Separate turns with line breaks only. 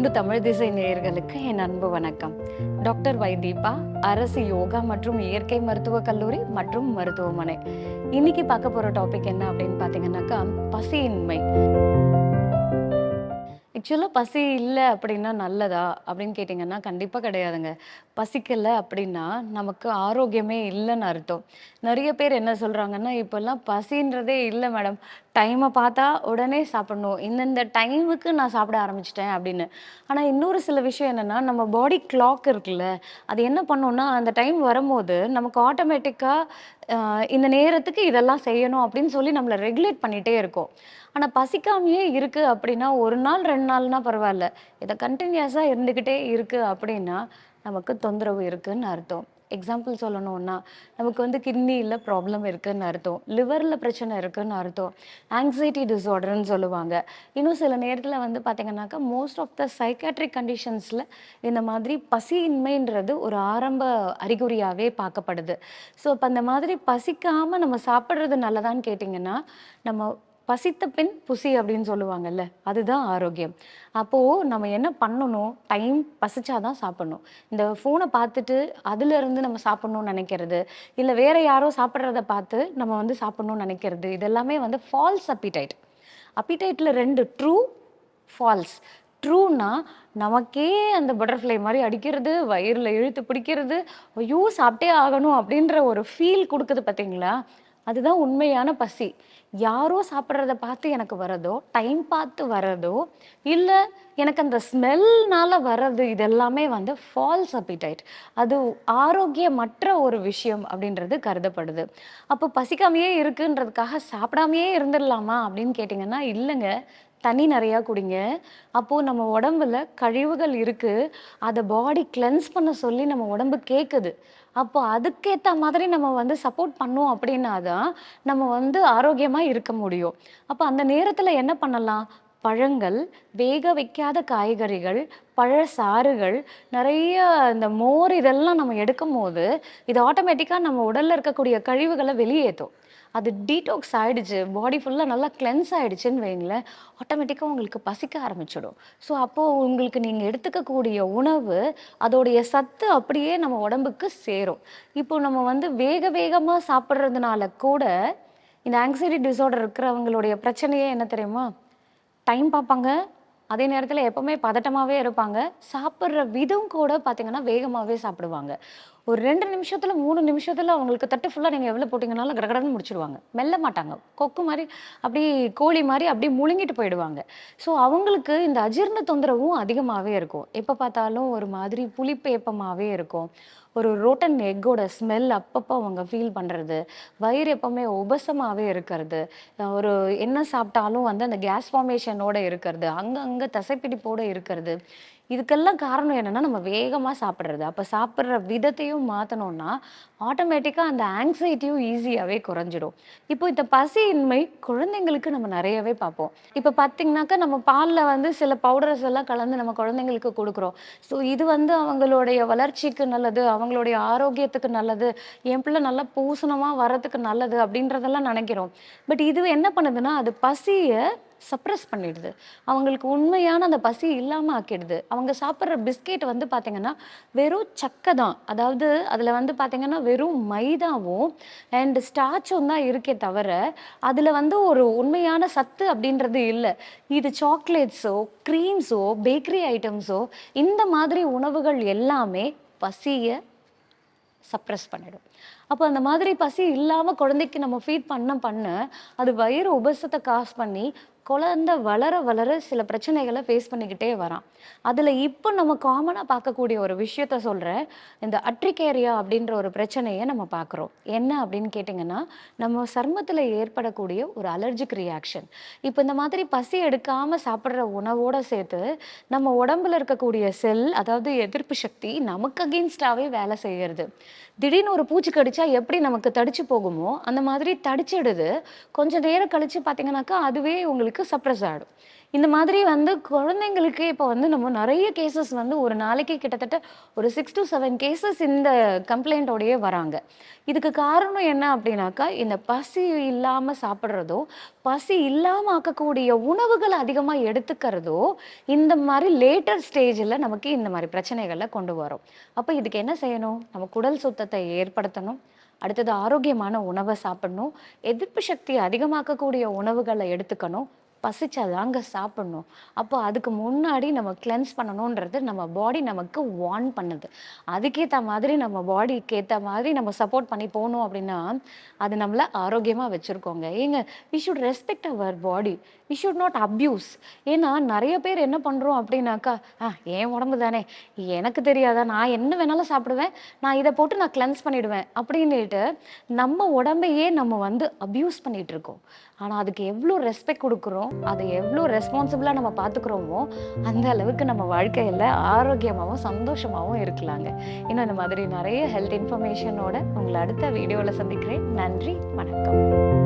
அன்பு தமிழ் திசை நேயர்களுக்கு என் அன்பு வணக்கம். டாக்டர் வைதீபா, அரசு யோகா மற்றும் இயற்கை மருத்துவக் கல்லூரி மற்றும் மருத்துவமனை. இன்னைக்கு பார்க்க போற டாபிக் என்ன அப்படின்னு பார்த்தீங்கன்னாக்கா, பசியின்மை. ஆக்சுவலாக பசி இல்லை அப்படின்னா நல்லதா அப்படின்னு கேட்டிங்கன்னா கண்டிப்பாக கிடையாதுங்க. பசிக்கலை அப்படின்னா நமக்கு ஆரோக்கியமே இல்லைன்னு அர்த்தம். நிறைய பேர் என்ன சொல்கிறாங்கன்னா, இப்போல்லாம் பசின்றதே இல்லை மேடம், டைமை பார்த்தா உடனே சாப்பிடணும், இந்தந்த டைமுக்கு நான் சாப்பிட ஆரம்பிச்சிட்டேன் அப்படின்னு. ஆனால் இன்னொரு சில விஷயம் என்னென்னா, நம்ம பாடி கிளாக் இருக்குல்ல, அது என்ன பண்ணோன்னா அந்த டைம் வரும்போது நமக்கு ஆட்டோமேட்டிக்காக இந்த நேரத்துக்கு இதெல்லாம் செய்யணும் அப்படின்னு சொல்லி நம்மளை ரெகுலேட் பண்ணிகிட்டே இருக்கோம். ஆனா பசிக்காமயே இருக்கு அப்படின்னா, 1 நாள் 2 நாள்னா பரவால்ல. இத கன்டினியூஸா இருந்துகிட்டே இருக்கு அப்படின்னா, நமக்கு தொந்தரவு இருக்குன்னு அர்த்தம். எக்ஸாம்பிள் சொல்லணும்னா, நமக்கு வந்து கிட்னில ப்ராப்ளம் இருக்குன்னு அர்த்தம். லிவர்ல பிரச்சனை இருக்குன்னு அர்த்தம். ஆங்ஸைட்டி டிஸார்டர்ன்னு சொல்லுவாங்க. இன்னும் சில நேரத்துல வந்து பார்த்தீங்கன்னாக்கா, மோஸ்ட் ஆஃப் த சைக்காட்ரிக் கண்டிஷன்ஸ்ல இந்த மாதிரி பசியின்மைன்றது ஒரு ஆரம்ப அறிகுறியாவே பார்க்கப்படுது. ஸோ, அப்ப அந்த மாதிரி பசிக்காம நம்ம சாப்பிடுறது நல்லதான்னு கேட்டீங்கன்னா, நம்ம பசித்த பின் புசி அப்படின்னு சொல்லுவாங்கல்ல, அதுதான் ஆரோக்கியம். அப்போ நம்ம என்ன பண்ணணும், டைம் பசிச்சா தான் சாப்பிடணும். இந்த ஃபோனை பார்த்துட்டு அதிலிருந்து நம்ம சாப்பிடணும்னு நினைக்கிறது, இல்ல வேற யாரோ சாப்பிடுறத பார்த்து நம்ம வந்து சாப்பிடணும்னு நினைக்கிறது, இதெல்லாமே வந்து ஃபால்ஸ் அப்பிடைட். அப்பிடைட்ல 2 ட்ரூ, ஃபால்ஸ். ட்ரூன்னா நமக்கே அந்த பட்டர்ஃப்ளை மாரி அடிக்கிறது, வயிறுல இழுத்து பிடிக்கிறது, ஐயோ! சாப்பிட்டே ஆகணும் அப்படின்ற ஒரு ஃபீல் குடுக்குது பார்த்தீங்களா? அதுதான் உண்மையான பசி. யாரோ சாப்பிடுறத பார்த்து எனக்கு வரதோ, டைம் பார்த்து வரதோ, இல்ல எனக்கு அந்த ஸ்மெல்னால வர்றது, இதெல்லாமே வந்து ஃபால்ஸ் அப்பிடைட். அது ஆரோக்கியமற்ற ஒரு விஷயம் அப்படின்றது கருதப்படுது. அப்போ பசிக்காமயே இருக்குன்றதுக்காக சாப்பிடாமயே இருந்துடலாமா அப்படின்னு கேட்டிங்கன்னா, இல்லங்க. தண்ணி நெறையா குடிங்க. அப்போ நம்ம உடம்புல கழிவுகள் இருக்கு. அத பாடி கிளென்ஸ் பண்ண சொல்லி நம்ம உடம்பு கேட்குது. அப்போ அதுக்கேத்த மாதிரி நம்ம வந்து சப்போர்ட் பண்ணோம் அப்படின்னா தான், நம்ம வந்து ஆரோக்கியமா இருக்க முடியும். அப்ப அந்த நேரத்துல என்ன பண்ணலாம்? பழங்கள், வேக வைக்காத காய்கறிகள், பழச்சாறுகள், நெறைய இந்த மோர் இதெல்லாம் நம்ம எடுக்கும்போது, இது ஆட்டோமேட்டிக்கா நம்ம உடல்ல இருக்கக்கூடிய கழிவுகள வெளியேத்தும். அது டீடாக்ஸ் ஆயிடுச்சு. பாடி ஃபுல்லா நல்லா கிளென்ஸ் ஆயிடுச்சுன்னு வைங்களேன், ஆட்டோமேட்டிக்கா உங்களுக்கு பசிக்க ஆரம்பிச்சுடும். ஸோ, அப்போ உங்களுக்கு நீங்க எடுத்துக்கக்கூடிய உணவு, அதோடைய சத்து அப்படியே நம்ம உடம்புக்கு சேரும். இப்போ நம்ம வந்து வேக வேகமா சாப்பிடுறதுனால கூட, இந்த ஆங்ஸைட்டி டிஸார்டர் இருக்கிறவங்களுடைய பிரச்சனையே என்ன தெரியுமா? டைம் பார்ப்பாங்க. அதே நேரத்தில எப்பவுமே பதட்டமாவே இருப்பாங்க. சாப்பிடுற விதம் கூட பார்த்தீங்கன்னா, வேகமாவே சாப்பிடுவாங்க. ஒரு 2 நிமிஷத்துல, 3 நிமிஷத்துல அவங்களுக்கு தட்டு ஃபுல்லா நீங்க எவ்வளோ போட்டீங்கனாலும் கடகடன்னு முடிச்சுருவாங்க. மெல்ல மாட்டாங்க. கொக்கு மாரி, அப்படியே கோழி மாரி அப்படியே முழுங்கிட்டு போயிடுவாங்க. ஸோ, அவங்களுக்கு இந்த அஜீரண தொந்தரவும் அதிகமாவே இருக்கும். எப்ப பார்த்தாலும் ஒரு மாதிரி புளிப்பு ஏப்பமாவே இருக்கும். ஒரு ரோட்டன் எக்கோட ஸ்மெல் அப்பப்போ அவங்க ஃபீல் பண்றது. வயிறு எப்பவுமே உபசமாவே இருக்கிறது. ஒரு என்ன சாப்பிட்டாலும் வந்து அந்த கேஸ் ஃபார்மேஷனோட இருக்கிறது. அங்கங்க தசைப்பிடிப்போட இருக்கிறது. இதுக்கெல்லாம் காரணம் என்னன்னா, நம்ம வேகமா சாப்பிடுறது. அப்ப சாப்பிடுற விதத்தையும் மாத்தனோம்னா, ஆட்டோமேட்டிக்கா அந்த ஆங்ஸைட்டியும் ஈஸியாவே குறைஞ்சிடும். இப்போ இந்த பசியின்மை குழந்தைங்களுக்கு நம்ம நெறையவே பார்ப்போம். இப்ப பார்த்தீங்கன்னாக்கா, நம்ம பால்ல வந்து சில பவுடர்ஸ் எல்லாம் கலந்து நம்ம குழந்தைங்களுக்கு குடுக்குறோம். ஸோ இது வந்து அவங்களுடைய வளர்ச்சிக்கு நல்லது, அவங்களுடைய ஆரோக்கியத்துக்கு நல்லது, என் பிள்ளை நல்லா பூசணமா வரதுக்கு நல்லது அப்படின்றதெல்லாம் நெனைக்கிறோம். பட் இது என்ன பண்ணுதுன்னா, அது பசிய சப்ரஸ் பண்ணிடுது. அவங்களுக்கு உண்மையான அந்த பசி இல்லாம ஆக்கிடுது. அவங்க சாப்பிடுற பிஸ்கெட் வந்து பார்த்தீங்கன்னா, வெறும் சக்க தான். அதாவது அதில வந்து பார்த்தீங்கன்னா, வெறும் மைதாவும் அண்ட் ஸ்டார்ச்சும் தான் இருக்கே தவிர, அதில வந்து ஒரு உண்மையான சத்து அப்படின்றது இல்ல. இது சாக்லேட்ஸோ, கிரீம்ஸோ, பேக்கரி ஐட்டம்ஸோ இந்த மாதிரி உணவுகள் எல்லாமே பசிய சப்ரஸ் பண்ணிடும். அப்போ அந்த மாதிரி பசி இல்லாம குழந்தைக்கு நம்ம ஃபீட் பண்ண, அது வயிறு உபசத்த காஸ் பண்ணி, குழந்தை வளர வளர சில பிரச்சனைகள ஃபேஸ் பண்ணிக்கிட்டே வரான். அதுல இப்போ நம்ம காமனா பார்க்கக்கூடிய ஒரு விஷயத்த சொல்றேன். இந்த அட்ரிகேரியா அப்படின்ற ஒரு பிரச்சனைய நம்ம பார்க்குறோம். என்ன அப்படின்னு கேட்டீங்கன்னா, நம்ம சருமத்தில ஏற்படக்கூடிய ஒரு அலர்ஜிக் ரியாக்ஷன். இப்போ இந்த மாதிரி பசி எடுக்காம சாப்பிடுற உணவோட சேர்த்து, நம்ம உடம்புல இருக்கக்கூடிய செல், அதாவது எதிர்ப்பு சக்தி நமக்கு அகெயின்ஸ்டாவே வேலை செய்யறது. திடீர்னு ஒரு பூச்சி கடிச்சா எப்படி நமக்கு தடிச்சு போகுமோ, அந்த மாதிரி தடிச்சிடுது. கொஞ்ச நேரம் கழிச்சு பார்த்தீங்கன்னாக்கா, அதுவே உங்களுக்கு குழந்தைங்களுக்கு சப்ரஸ் ஆகிடும். இந்த மாதிரி வந்து குழந்தைங்களுக்கு இப்போ வந்து நம்ம நிறைய கேசஸ் வந்து ஒரு நாளைக்கு கிட்டத்தட்ட ஒரு 6 to 7 கேசஸ் இந்த கம்ப்ளைண்ட்டோடயே வராங்க. இதுக்கு காரணம் என்ன அப்படின்னாக்கா, இந்த பசி இல்லாம சாப்பிடுறதோ, பசி இல்லாம ஆக்கக்கூடிய உணவுகள அதிகமா எடுத்துக்கிறதோ, இந்த மாரி லேட்டர் ஸ்டேஜ்ல நமக்கு இந்த மாரி பிரச்சனைகள கொண்டு வரும். அப்ப இதுக்கு என்ன செய்யணும்? நம்ம குடல் சுத்தத்தை ஏற்படுத்தணும். அடுத்தது ஆரோக்கியமான உணவ சாப்பிடணும். எதிர்ப்பு சக்திய அதிகமாக்கக்கூடிய உணவுகள எடுத்துக்கணும். பசிச்சாதாங்க சாப்பிடணும். அப்போ அதுக்கு முன்னாடி நம்ம கிளென்ஸ் பண்ணணுன்றது நம்ம பாடி நமக்கு வார்ன் பண்ணுது. அதுக்கேத்த மாதிரி நம்ம பாடிக்கு ஏத்த மாதிரி நம்ம சப்போர்ட் பண்ணி போனோம் அப்படின்னா, அது நம்மள ஆரோக்கியமா வச்சிருக்கோங்க. ஏங்க we should respect our body. We should not abuse. ஏன்னா நெறைய பேர் என்ன பண்றோம் அப்படின்னாக்கா, என் உடம்பு தானே, எனக்கு தெரியாதா? நான் என்ன வேணாலும் சாப்பிடுவேன். நான் இத போட்டு நான் கிளென்ஸ் பண்ணிடுவேன்." அப்படின்னுட்டு நம்ம உடம்பையே நம்ம வந்து அப்யூஸ் பண்ணிட்டு இருக்கோம். ஆனா அதுக்கு எவ்ளோ ரெஸ்பெக்ட் குடுக்குறோம், அத எவ்ளோ ரெஸ்பான்சிபிளா நம்ம பார்த்துக்கிறோமோ, அந்த அளவுக்கு நம்ம வாழ்க்கையில ஆரோக்கியமாவும், சந்தோஷமாவும் இருக்கலாங்க. இன்னும் இந்த மாதிரி நெறைய ஹெல்த் இன்ஃபர்மேஷனோட உங்கள அடுத்த வீடியோல சந்திக்கிறேன். நன்றி, வணக்கம்.